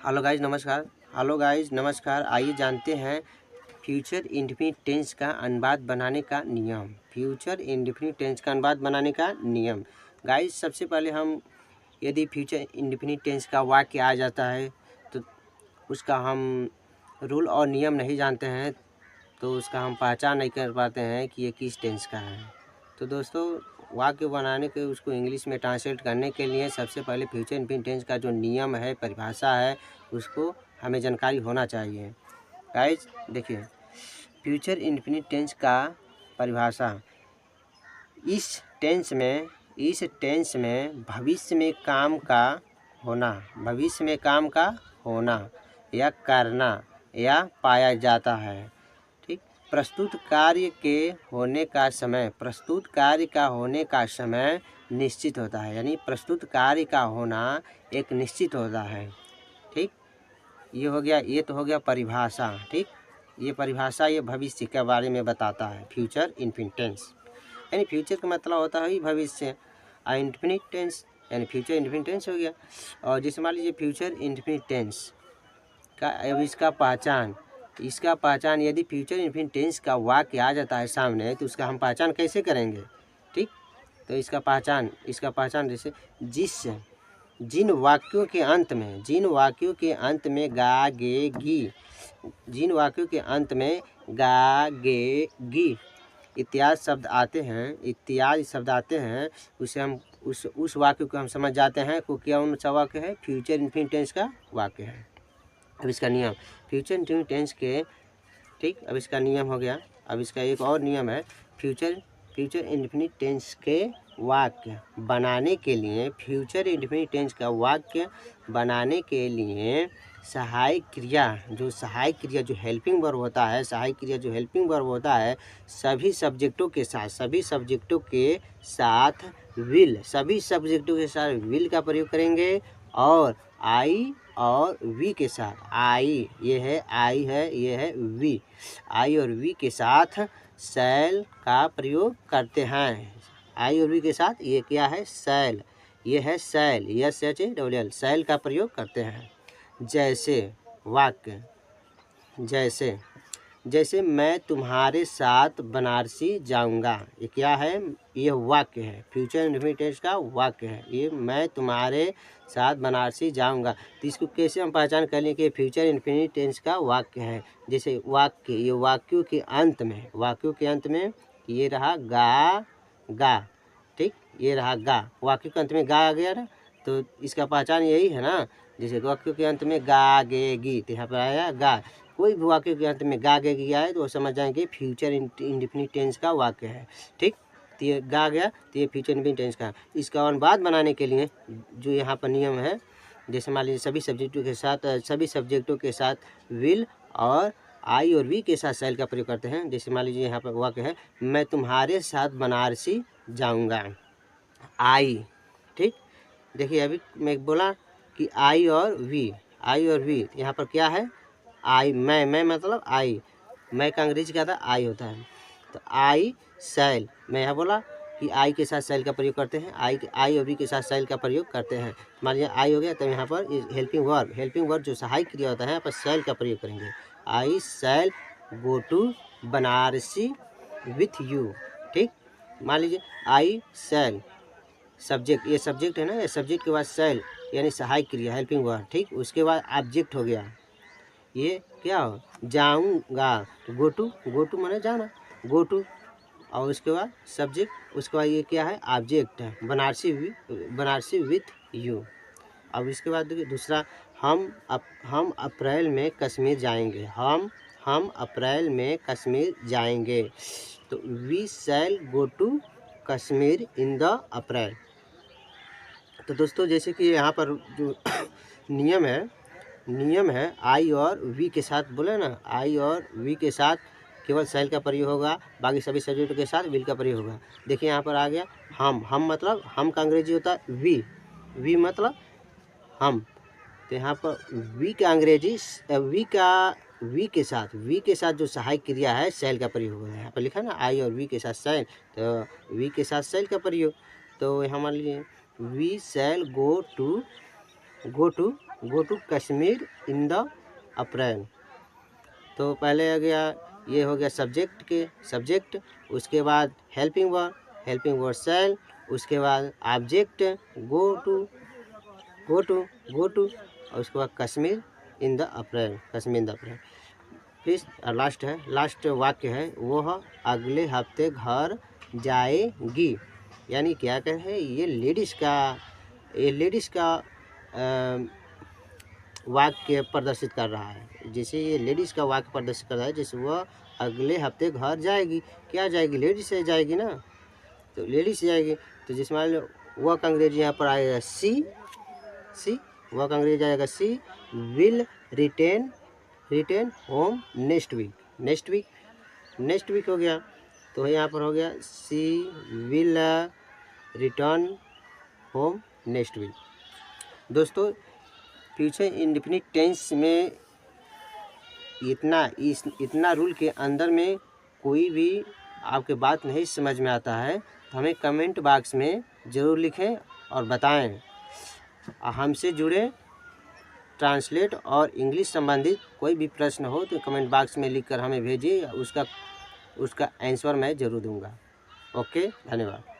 Hello guys नमस्कार। आइए जानते हैं फ्यूचर इंडेफिनिट टेंस का अनुवाद बनाने का नियम। फ्यूचर इंडेफिनिट टेंस का अनुवाद बनाने का नियम गाइज, सबसे पहले हम यदि फ्यूचर इंडेफिनिट टेंस का वाक्य आ जाता है तो उसका हम रूल और नियम नहीं जानते हैं, तो उसका हम पहचान नहीं कर पाते हैं कि ये किस टेंस का है। तो दोस्तों, वाक्य बनाने के उसको इंग्लिश में ट्रांसलेट करने के लिए सबसे पहले फ्यूचर इंडेफिनिट टेंस का जो नियम है, परिभाषा है, उसको हमें जानकारी होना चाहिए। गाइज देखिए, फ्यूचर इंडेफिनिट टेंस का परिभाषा, इस टेंस में भविष्य में काम का होना या करना या पाया जाता है। ठीक, प्रस्तुत कार्य का होने का समय निश्चित होता है, यानी प्रस्तुत कार्य का होना एक निश्चित होता है। ठीक, ये हो गया, ये तो हो गया परिभाषा। ठीक, ये परिभाषा ये भविष्य के बारे में बताता है। फ्यूचर इंडेफिनिट टेंस यानी फ्यूचर का मतलब होता है भविष्य, इंडेफिनिट टेंस यानी फ्यूचर इंडेफिनिट टेंस हो गया। और जैसे मान लीजिए फ्यूचर इंडेफिनिट टेंस का अब इसका पहचान यदि फ्यूचर इंडेफिनिट टेंस का वाक्य आ जाता है सामने, तो उसका हम पहचान कैसे करेंगे। ठीक, तो इसका पहचान जैसे जिन वाक्यों के अंत में गा गे गी इत्यादि शब्द आते हैं, उसे हम उस वाक्य को हम समझ जाते हैं को कौन सा वाक्य है, फ्यूचर इंडेफिनिट टेंस का वाक्य है। अब इसका नियम फ्यूचर इंडेफिनिट टेंस के, ठीक, अब इसका नियम हो गया। अब इसका एक और नियम है, फ्यूचर इंडेफिनिट टेंस के वाक्य बनाने के लिए, फ्यूचर इंडेफिनिट टेंस का वाक्य बनाने के लिए सहायक क्रिया जो हेल्पिंग वर्ब होता है, सभी सब्जेक्टों के साथ विल का प्रयोग करेंगे, और आई और वी के साथ, ये है वी, आई और वी के साथ शैल का प्रयोग करते हैं। आई और वी के साथ ये क्या है, शैल, ये है शैल, शैल का प्रयोग करते हैं। जैसे वाक्य, जैसे मैं तुम्हारे साथ बनारसी जाऊंगा, ये क्या है, ये वाक्य है, फ्यूचर इंडेफिनिट टेंस का वाक्य है। ये मैं तुम्हारे साथ बनारसी जाऊंगा, तो इसको कैसे हम पहचान कर लें कि फ्यूचर इंडेफिनिट टेंस का वाक्य है। जैसे वाक्यों के अंत में ये रहा गा, ठीक, ये रहा गा, वाक्य के अंत में गा आ गया ना, तो इसका पहचान यही है ना। जैसे वाक्य के अंत में गा गे गी, तो यहाँ पर आया गा, कोई भी वाक्य के अंत में गा गे गी आए तो वो समझ जाएंगे फ्यूचर इंडेफिनिट टेंस का वाक्य है। ठीक, तो ये गा गया तो ये फ्यूचर इंडेफिनिट टेंस का। इसका अनुवाद बनाने के लिए जो यहाँ पर नियम है, जैसे मान लीजिए सभी सब्जेक्टों के साथ विल और आई और वी के साथ शैल का प्रयोग करते हैं। जैसे मान लीजिए यहाँ पर वाक्य है, मैं तुम्हारे साथ बनारसी जाऊँगा, आई। ठीक, देखिए अभी मैं बोला कि आई और वी, यहाँ पर क्या है, आई, मैं मतलब आई, मैं का अंग्रेजी क्या था, आई होता है, तो आई शैल, मैं यहाँ बोला कि आई के साथ शैल का प्रयोग करते हैं, आई और वी के साथ शैल का प्रयोग करते हैं। मान लीजिए आई हो गया, तो यहाँ पर हेल्पिंग वर्ब जो सहायक क्रिया होता है, यहाँ पर शैल का प्रयोग करेंगे। I shall go to Banarasi with you. ठीक, मान लीजिए आई शैल, सब्जेक्ट, ये सब्जेक्ट है ना, ये सब्जेक्ट के बाद शैल यानी सहायक क्रिया, हेल्पिंग वर्ब। ठीक, उसके बाद ऑब्जेक्ट हो गया, ये क्या हो, जाऊंगा, तो गो टू माने जाना, गो टू, और उसके बाद सब्जेक्ट, उसके बाद ये क्या है, ऑब्जेक्ट है, बनारसी विथ यू। अब इसके बाद देखिए दूसरा, हम अप्रैल में कश्मीर जाएंगे, हम अप्रैल में कश्मीर जाएंगे, तो we shall go to Kashmir in the April. तो दोस्तों, जैसे कि यहाँ पर जो नियम है आई और वी के साथ, बोले ना, आई और वी के साथ केवल शैल का प्रयोग होगा, बाकी सभी सब्जेक्टों के साथ विल का प्रयोग होगा। देखिए यहाँ पर आ गया हम मतलब हम का अंग्रेजी होता है वी मतलब हम, तो यहाँ पर वी का अंग्रेजी वी के साथ जो सहायक क्रिया है शैल का प्रयोग होगा। यहाँ पर लिखा ना आई और वी के साथ शैल, तो वी के साथ शैल का प्रयोग, तो यहाँ मान लीजिए we shall go to go to Kashmir in the April. तो पहले आ गया, ये हो गया सब्जेक्ट, उसके बाद हेल्पिंग वर्ब सेल, उसके बाद ऑब्जेक्ट गो टू, और उसके बाद कश्मीर इन द अप्रैल। फिर लास्ट वाक्य है, वह अगले हफ्ते घर जाएगी। यानी क्या कहे, ये लेडीज़ का वाक्य प्रदर्शित कर रहा है। जैसे ये लेडीज़ का वाक्य प्रदर्शित कर रहा है, जैसे वह अगले हफ्ते घर जाएगी। क्या जाएगी? लेडीज़ से जाएगी ना, तो लेडीज़ से जाएगी। तो जिस मान लो वह का अंग्रेजी यहाँ पर आएगा सी, वह का अंग्रेजी आएगा she will return home next week हो गया। तो यहाँ पर हो गया she will return home next week. दोस्तों, फ्यूचर इंडेफिनिट टेंस में इतना रूल के अंदर में कोई भी आपके बात नहीं समझ में आता है तो हमें कमेंट बॉक्स में ज़रूर लिखें और बताएं। हमसे जुड़े ट्रांसलेट और इंग्लिश संबंधित कोई भी प्रश्न हो तो कमेंट बॉक्स में लिखकर हमें भेजिए, उसका आंसर मैं ज़रूर दूंगा। ओके, धन्यवाद।